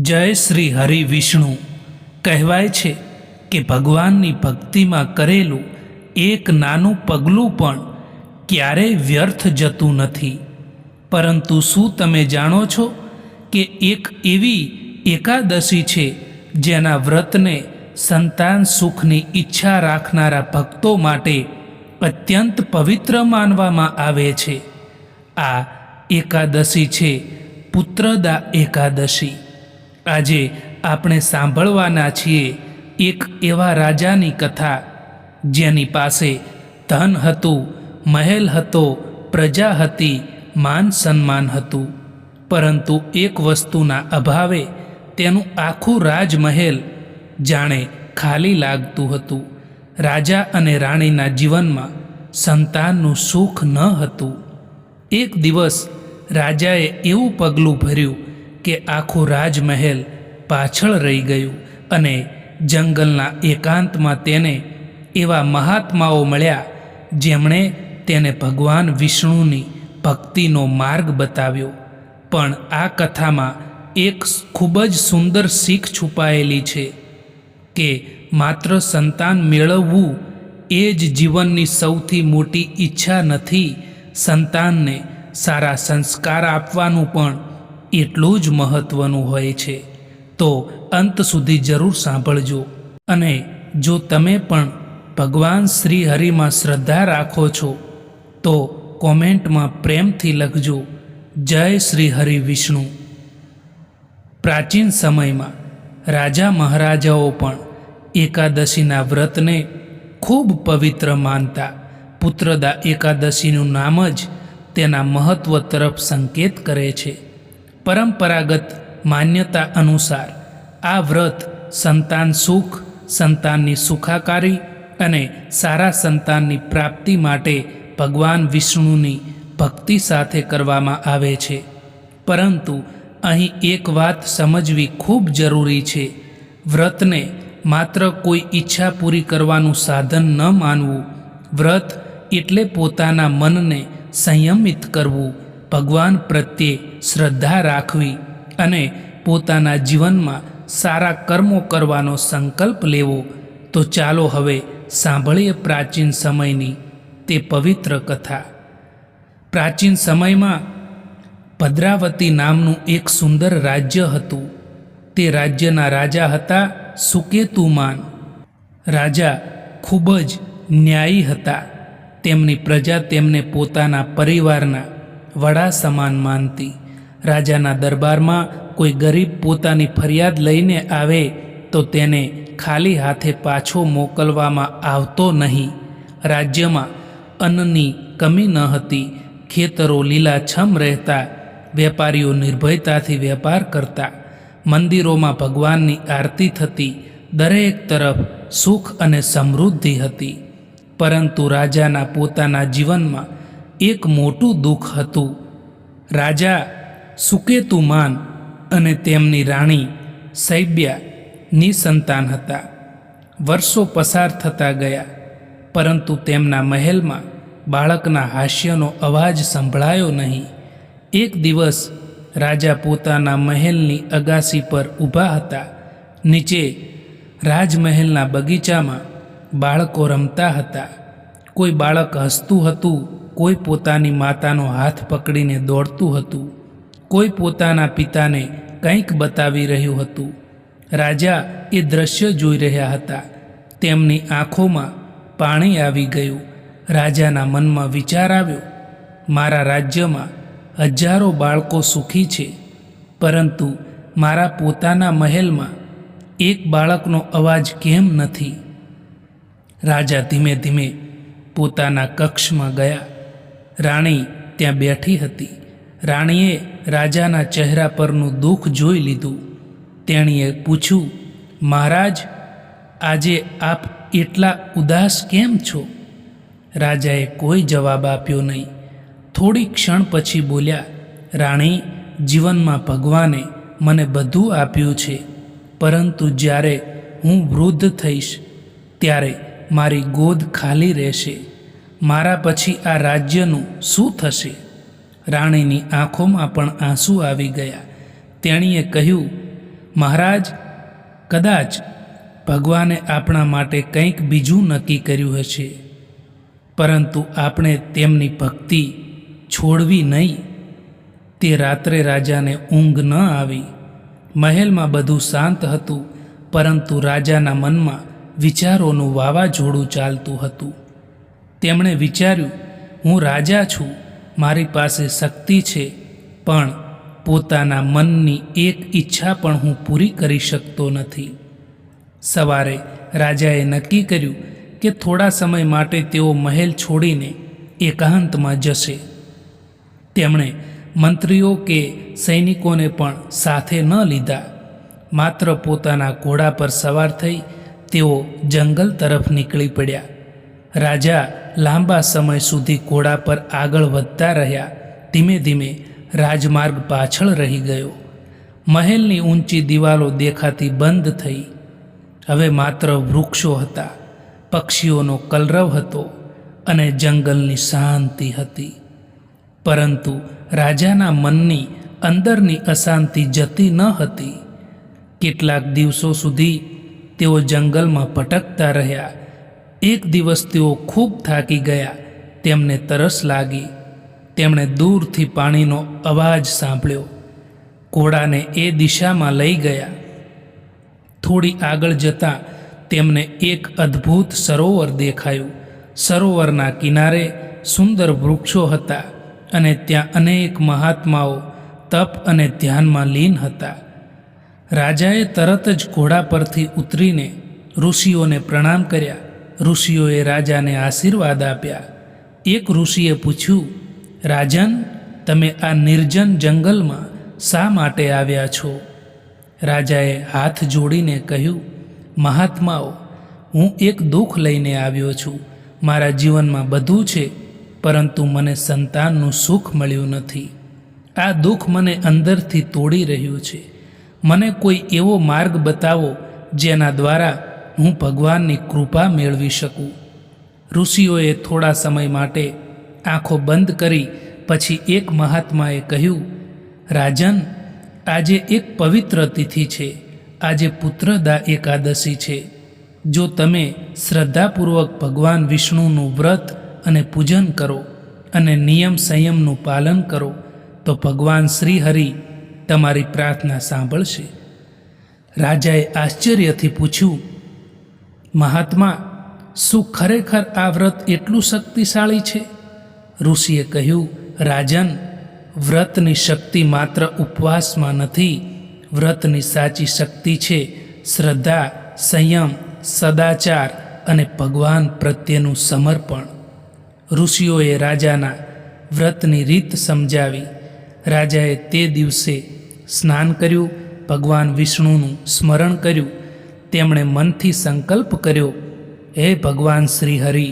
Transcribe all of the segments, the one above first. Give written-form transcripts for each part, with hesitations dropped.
જય શ્રી હરિ વિષ્ણુ કહેવાય છે કે ભગવાનની ભક્તિમાં કરેલું એક નાનું પગલું પણ ક્યારેય વ્યર્થ જતું નથી. પરંતુ શું તમે જાણો છો કે એક એવી એકાદશી છે જેના વ્રતને સંતાન સુખની ઈચ્છા રાખનારા ભક્તો માટે અત્યંત પવિત્ર માનવામાં આવે છે. આ એકાદશી છે પુત્રદા એકાદશી. આજે આપણે સાંભળવાના છીએ એક એવા રાજાની કથા જેની પાસે ધન હતું, મહેલ હતો, પ્રજા હતી, માન સન્માન હતું, પરંતુ એક વસ્તુના અભાવે તેનું આખું રાજમહેલ જાણે ખાલી લાગતું હતું. રાજા અને રાણીના જીવનમાં સંતાનનું સુખ ન હતું. એક દિવસ રાજાએ એવું પગલું ભર્યું કે આખું રાજમહેલ પાછળ રહી ગયું અને જંગલના એકાંતમાં તેને એવા મહાત્માઓ મળ્યા જેમણે તેને ભગવાન વિષ્ણુની ભક્તિનો માર્ગ બતાવ્યો. પણ આ કથામાં એક ખૂબ જ સુંદર શીખ છુપાયેલી છે કે માત્ર સંતાન મેળવવું એ જ જીવનની સૌથી મોટી ઈચ્છા નથી. સંતાનને સારા સંસ્કાર આપવાનું પણ એટલું જ મહત્ત્વનું હોય છે. તો અંત સુધી જરૂર સાંભળજો. અને જો તમે પણ ભગવાન શ્રી હરિમાં શ્રદ્ધા રાખો છો તો કોમેન્ટમાં પ્રેમથી લખજો, જય શ્રી હરિ વિષ્ણુ. પ્રાચીન સમયમાં રાજા મહારાજાઓ પણ એકાદશીના વ્રતને ખૂબ પવિત્ર માનતા. પુત્રદા એકાદશીનું નામ જ તેના મહત્ત્વ તરફ સંકેત કરે છે. પરંપરાગત માન્યતા અનુસાર આ વ્રત સંતાન સુખ, સંતાનની સુખાકારી અને સારા સંતાનની પ્રાપ્તિ માટે ભગવાન વિષ્ણુની ભક્તિ સાથે કરવામાં આવે છે. પરંતુ અહીં એક વાત સમજવી ખૂબ જરૂરી છે. વ્રતને માત્ર કોઈ ઈચ્છા પૂરી કરવાનું સાધન ન માનવું. વ્રત એટલે પોતાના મનને સંયમિત કરવું, ભગવાન પ્રત્યે શ્રદ્ધા રાખવી અને પોતાના જીવનમાં સારા કર્મો કરવાનો સંકલ્પ લેવો. તો ચાલો હવે સાંભળીએ પ્રાચીન સમયની તે પવિત્ર કથા. પ્રાચીન સમયમાં ભદ્રાવતી નામનું એક સુંદર રાજ્ય હતું. તે રાજ્યના રાજા હતા સુકેતુમાન. રાજા ખૂબ જ ન્યાયી હતા. તેમની પ્રજા તેમને પોતાના પરિવારના વડા સમાન માનતી. રાજાના દરબારમાં કોઈ ગરીબ પોતાની ફરિયાદ લઈને આવે તો તેને ખાલી હાથે પાછો મોકલવામાં આવતો નહીં. રાજ્યમાં અન્નની કમી ન હતી. ખેતરો લીલાછમ રહેતા. વેપારીઓ નિર્ભયતાથી વેપાર કરતા. મંદિરોમાં ભગવાનની આરતી થતી. દરેક તરફ સુખ અને સમૃદ્ધિ હતી. પરંતુ રાજાના પોતાના જીવનમાં એક મોટું દુઃખ હતું. રાજા સુકેતુમાન અને તેમની રાણી સૈબ્યા નિસંતાન હતા. વર્ષો પસાર થતા ગયા, પરંતુ તેમના મહેલમાં બાળકના હાસ્યનો અવાજ સંભળાયો નહીં. એક દિવસ રાજા પોતાના મહેલની અગાસી પર ઊભા હતા. નીચે રાજમહેલના બગીચામાં બાળકો રમતા હતા. કોઈ બાળક હસતું હતું, કોઈ પોતાની માતાનો હાથ પકડીને દોડતું હતું, કોઈ પોતાના પિતાને કંઈક બતાવી રહ્યું હતું. રાજા એ દ્રશ્ય જોઈ રહ્યા હતા. તેમની આંખોમાં પાણી આવી ગયું. રાજાના મનમાં વિચાર આવ્યો, મારા રાજ્યમાં હજારો બાળકો સુખી છે, પરંતુ મારા પોતાના મહેલમાં એક બાળકનો અવાજ કેમ નથી? રાજા ધીમે ધીમે પોતાના કક્ષમાં ગયા. રાણી ત્યાં બેઠી હતી. રાણીએ રાજાના ચહેરા પરનું દુઃખ જોઈ લીધું. તેણીએ પૂછ્યું, મહારાજ, આજે આપ એટલા ઉદાસ કેમ છો? રાજાએ કોઈ જવાબ આપ્યો નહીં. થોડી ક્ષણ પછી બોલ્યા, રાણી, જીવનમાં ભગવાને મને બધું આપ્યું છે, પરંતુ જ્યારે હું વૃદ્ધ થઈશ ત્યારે મારી ગોદ ખાલી રહેશે. મારા પછી આ રાજ્યનું શું થશે? રાણીની આંખોમાં પણ આંસુ આવી ગયા. તેણીએ કહ્યું, મહારાજ, કદાચ ભગવાને આપણા માટે કંઈક બીજું નક્કી કર્યું હશે, પરંતુ આપણે તેમની ભક્તિ છોડવી નહીં. તે રાત્રે રાજાને ઊંઘ ન આવી. મહેલમાં બધું શાંત હતું, પરંતુ રાજાના મનમાં વિચારોનું વાવાઝોડું ચાલતું હતું. તેમણે વિચાર્યું, હું રાજા છું, મારી પાસે શક્તિ છે, પણ પોતાના મનની એક ઈચ્છા પણ હું પૂરી કરી શકતો નથી. સવારે રાજાએ નક્કી કર્યું કે થોડા સમય માટે તેઓ મહેલ છોડીને એકાંતમાં જશે. તેમણે મંત્રીઓ કે સૈનિકોને પણ સાથે ન લીધા. માત્ર પોતાના ઘોડા પર સવાર થઈ તેઓ જંગલ તરફ નીકળી પડ્યા. રાજા લાંબા સમય સુધી ઘોડા પર આગળ વધતા રહ્યા. ધીમે ધીમે રાજમાર્ગ પાછળ રહી ગયો. મહેલની ઊંચી દિવાલો દેખાતી બંધ થઈ. હવે માત્ર વૃક્ષો હતા, પક્ષીઓનો કલરવ હતો અને જંગલની શાંતિ હતી. પરંતુ રાજાના મનની અંદરની અશાંતિ જતી ન હતી. કેટલાક દિવસો સુધી તેઓ જંગલમાં ભટકતા રહ્યા. એક દિવસ તેઓ ખૂબ થાકી ગયા. તેમને તરસ લાગી. તેમણે દૂરથી પાણીનો અવાજ સાંભળ્યો. ઘોડાને એ દિશામાં લઈ ગયા. થોડી આગળ જતાં તેમને એક અદ્ભુત સરોવર દેખાયું. સરોવરના કિનારે સુંદર વૃક્ષો હતા અને ત્યાં અનેક મહાત્માઓ તપ અને ધ્યાનમાં લીન હતા. રાજાએ તરત જ ઘોડા પરથી ઉતરીને ઋષિઓને પ્રણામ કર્યા. ઋષિઓએ રાજાને આશીર્વાદ આપ્યા. એક ઋષિએ પૂછ્યું, રાજન, તમે આ નિર્જન જંગલમાં શા માટે આવ્યા છો? રાજાએ હાથ જોડીને કહ્યું, મહાત્માઓ, હું એક દુઃખ લઈને આવ્યો છું. મારા જીવનમાં બધું છે, પરંતુ મને સંતાનનું સુખ મળ્યું નથી. આ દુઃખ મને અંદરથી તોડી રહ્યું છે. મને કોઈ એવો માર્ગ બતાવો જેના દ્વારા હું ભગવાનની કૃપા મેળવી શકું. ઋષિઓએ થોડા સમય માટે આંખો બંધ કરી પછી એક મહાત્માએ કહ્યું, રાજન, આજે એક પવિત્ર તિથિ છે. આજે પુત્રદા એકાદશી છે. જો તમે શ્રદ્ધાપૂર્વક ભગવાન વિષ્ણુનું વ્રત અને પૂજન કરો અને નિયમ સંયમનું પાલન કરો તો ભગવાન શ્રી હરિ તમારી પ્રાર્થના સાંભળશે. રાજાએ આશ્ચર્યથી પૂછ્યું, મહાત્મા, શું ખરેખર આ વ્રત એટલું શક્તિશાળી છે? ઋષિએ કહ્યું, રાજન, વ્રતની શક્તિ માત્ર ઉપવાસમાં નથી. વ્રતની સાચી શક્તિ છે શ્રદ્ધા, સંયમ, સદાચાર અને ભગવાન પ્રત્યેનું સમર્પણ. ઋષિઓએ રાજાના વ્રતની રીત સમજાવી. રાજાએ તે દિવસે સ્નાન કર્યું, ભગવાન વિષ્ણુનું સ્મરણ કર્યું. તેમણે મનથી સંકલ્પ કર્યો, હે ભગવાન શ્રી હરિ,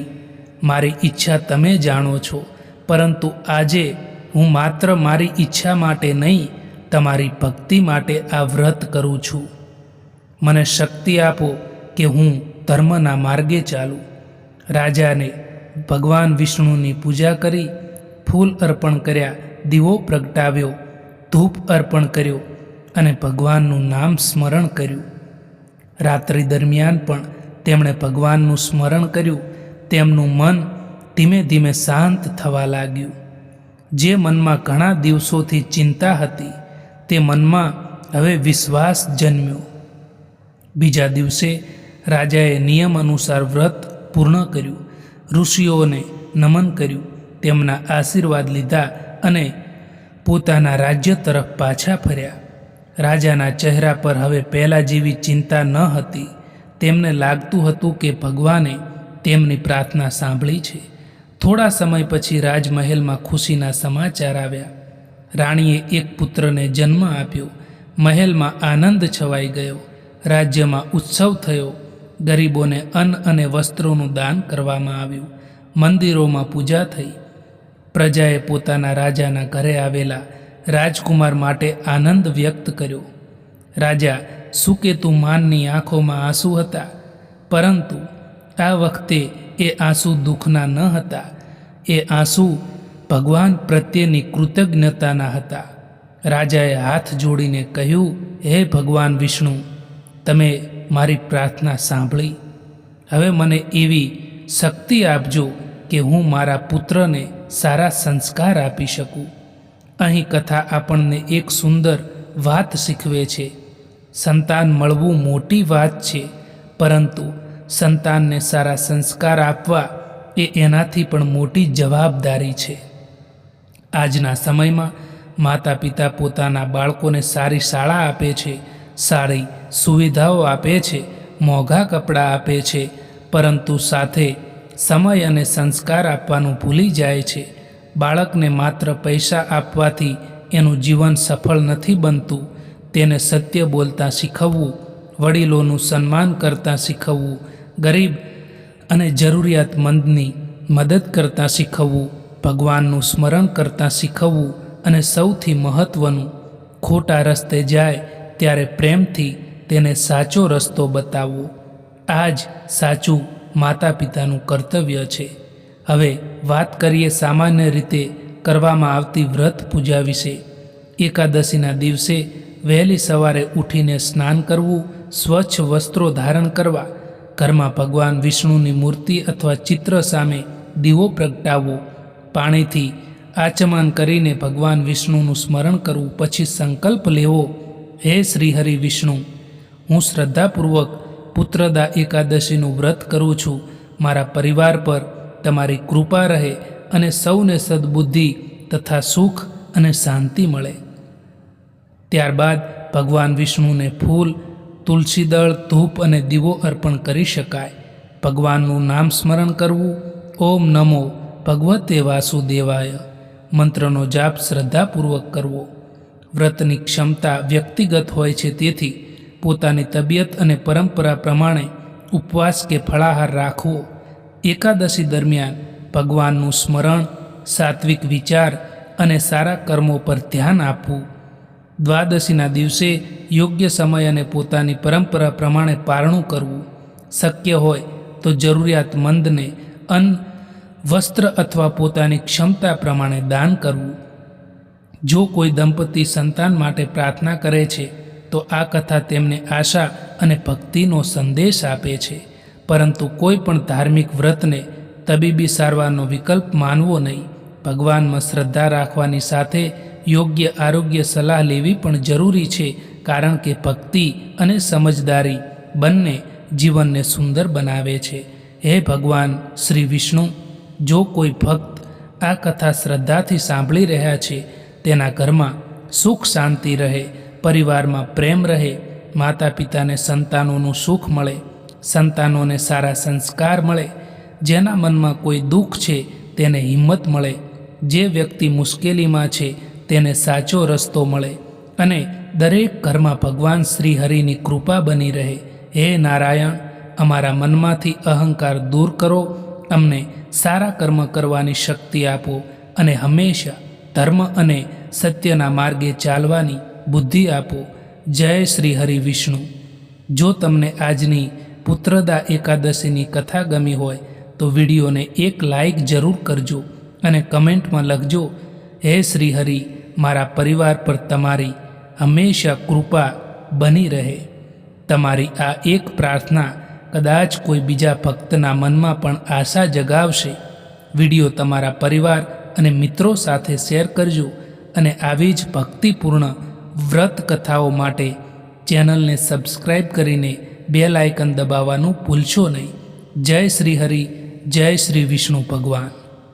મારી ઈચ્છા તમે જાણો છો, પરંતુ આજે હું માત્ર મારી ઈચ્છા માટે નહીં, તમારી ભક્તિ માટે આ વ્રત કરું છું. મને શક્તિ આપો કે હું ધર્મના માર્ગે ચાલું. રાજાને ભગવાન વિષ્ણુની પૂજા કરી, ફૂલ અર્પણ કર્યા, દીવો પ્રગટાવ્યો, ધૂપ અર્પણ કર્યો અને ભગવાનનું નામ સ્મરણ કર્યું. રાત્રિ દરમિયાન પણ તેમણે ભગવાનનું સ્મરણ કર્યું. તેમનું મન ધીમે ધીમે શાંત થવા લાગ્યું. જે મનમાં ઘણા દિવસોથી ચિંતા હતી તે મનમાં હવે વિશ્વાસ જન્મ્યો. બીજા દિવસે રાજાએ નિયમ અનુસાર વ્રત પૂર્ણ કર્યું. ઋષિઓને નમન કર્યું, તેમના આશીર્વાદ લીધા અને પોતાના રાજ્ય તરફ પાછા ફર્યા. રાજાના ચહેરા પર હવે પહેલાં જેવી ચિંતા ન હતી. તેમને લાગતું હતું કે ભગવાને તેમની પ્રાર્થના સાંભળી છે. થોડા સમય પછી રાજમહેલમાં ખુશીના સમાચાર આવ્યા. રાણીએ એક પુત્રને જન્મ આપ્યો. મહેલમાં આનંદ છવાઈ ગયો. રાજ્યમાં ઉત્સવ થયો. ગરીબોને અન્ન અને વસ્ત્રોનું દાન કરવામાં આવ્યું. મંદિરોમાં પૂજા થઈ. પ્રજાએ પોતાના રાજાના ઘરે આવેલા રાજકુમાર માટે આનંદ વ્યક્ત કર્યો. રાજા સુકેતુમાનની આંખોમાં આંસુ હતા, પરંતુ આ વખતે એ આંસુ દુઃખના ન હતા. એ આંસુ ભગવાન પ્રત્યેની કૃતજ્ઞતાના હતા. રાજાએ હાથ જોડીને કહ્યું, હે ભગવાન વિષ્ણુ, તમે મારી પ્રાર્થના સાંભળી. હવે મને એવી શક્તિ આપજો કે હું મારા પુત્રને સારા સંસ્કાર આપી શકું. અહીં કથા આપણને એક સુંદર વાત શીખવે છે. સંતાન મળવું મોટી વાત છે, પરંતુ સંતાનને સારા સંસ્કાર આપવા એ એનાથી પણ મોટી જવાબદારી છે. આજના સમયમાં માતા પિતા પોતાના બાળકોને સારી શાળા આપે છે, સારી સુવિધાઓ આપે છે, મોંઘા કપડાં આપે છે, પરંતુ સાથે સમય અને સંસ્કાર આપવાનું ભૂલી જાય છે. બાળકને માત્ર પૈસા આપવાથી એનું જીવન સફળ નથી બનતું. તેને સત્ય બોલતા શીખવવું, વડીલોનું સન્માન કરતાં શીખવવું, ગરીબ અને જરૂરિયાતમંદની મદદ કરતાં શીખવવું, ભગવાનનું સ્મરણ કરતાં શીખવવું અને સૌથી મહત્ત્વનું, ખોટા રસ્તે જાય ત્યારે પ્રેમથી તેને સાચો રસ્તો બતાવવો. આ જ સાચું માતા પિતાનું કર્તવ્ય છે. હવે વાત કરીએ સામાન્ય રીતે કરવામાં આવતી વ્રત પૂજા વિશે. એકાદશીના દિવસે વહેલી સવારે ઉઠીને સ્નાન કરવું, સ્વચ્છ વસ્ત્રો ધારણ કરવા, ઘરમાં ભગવાન વિષ્ણુની મૂર્તિ અથવા ચિત્ર સામે દીવો પ્રગટાવવો, પાણીથી આચમન કરીને ભગવાન વિષ્ણુનું સ્મરણ કરવું, પછી સંકલ્પ લેવો, હે શ્રીહરિ વિષ્ણુ, હું શ્રદ્ધાપૂર્વક પુત્રદા એકાદશીનું વ્રત કરું છું. મારા પરિવાર પર તમારી કૃપા રહે અને સૌને સદબુદ્ધિ તથા સુખ અને શાંતિ મળે. ત્યારબાદ ભગવાન વિષ્ણુને ફૂલ, તુલસીદળ, ધૂપ અને દીવો અર્પણ કરી શકાય. ભગવાનનું નામ સ્મરણ કરવું, ઓમ નમો ભગવતે વાસુદેવાય મંત્રનો જાપ શ્રદ્ધાપૂર્વક કરવો. વ્રતની ક્ષમતા વ્યક્તિગત હોય છે, તેથી પોતાની તબિયત અને પરંપરા પ્રમાણે ઉપવાસ કે ફળાહાર રાખવો. એકાદશી દરમિયાન ભગવાનનું સ્મરણ, સાત્વિક વિચાર અને સારા કર્મો પર ધ્યાન આપવું. દ્વાદશીના દિવસે યોગ્ય સમય અને પોતાની પરંપરા પ્રમાણે પારણું કરવું. શક્ય હોય તો જરૂરિયાતમંદને અન્ન, વસ્ત્ર અથવા પોતાની ક્ષમતા પ્રમાણે દાન કરવું. જો કોઈ દંપતી સંતાન માટે પ્રાર્થના કરે છે તો આ કથા તેમને આશા અને ભક્તિનો સંદેશ આપે છે. પરંતુ કોઈ પણ ધાર્મિક વ્રતને તબીબી સારવારનો વિકલ્પ માનવો નહીં. ભગવાનમાં શ્રદ્ધા રાખવાની સાથે યોગ્ય આરોગ્ય સલાહ લેવી પણ જરૂરી છે, કારણ કે ભક્તિ અને સમજદારી બંને જીવનને સુંદર બનાવે છે. હે ભગવાન શ્રી વિષ્ણુ, જો કોઈ ભક્ત આ કથા શ્રદ્ધાથી સાંભળી રહ્યા છે, તેના ઘરમાં સુખ શાંતિ રહે, પરિવારમાં પ્રેમ રહે, માતા પિતાને સંતાનોનું સુખ મળે, સંતાનોને સારા સંસ્કાર મળે, જેના મનમાં કોઈ દુઃખ છે તેને હિંમત મળે, જે વ્યક્તિ મુશ્કેલીમાં છે તેને સાચો રસ્તો મળે અને દરેક ઘરમાં ભગવાન શ્રી હરિની કૃપા બની રહે. હે નારાયણ, અમારા મનમાંથી અહંકાર દૂર કરો, અમને સારા કર્મ કરવાની શક્તિ આપો અને હંમેશા ધર્મ અને સત્યના માર્ગે ચાલવાની બુદ્ધિ આપો. જય શ્રી હરિ વિષ્ણુ. જો તમને આજની પુત્રદા એકાદશીની કથા ગમી હોય તો વિડીયોને એક લાઈક જરૂર કરજો અને કમેન્ટમાં લખજો, હે શ્રી હરિ, મારા પરિવાર પર તમારી હંમેશા કૃપા બની રહે. તમારી આ એક પ્રાર્થના કદાચ કોઈ બીજા ભક્તના મનમાં પણ આશા જગાવશે. વિડીયો તમારા પરિવાર અને મિત્રો સાથે શેર કરજો અને આવી જ ભક્તિપૂર્ણ વ્રત કથાઓ માટે ચેનલને સબસ્ક્રાઈબ કરીને બેલ આઇકન દબાવવાનું ભૂલશો નહીં. જય શ્રી હરિ, જય શ્રી વિષ્ણુ ભગવાન.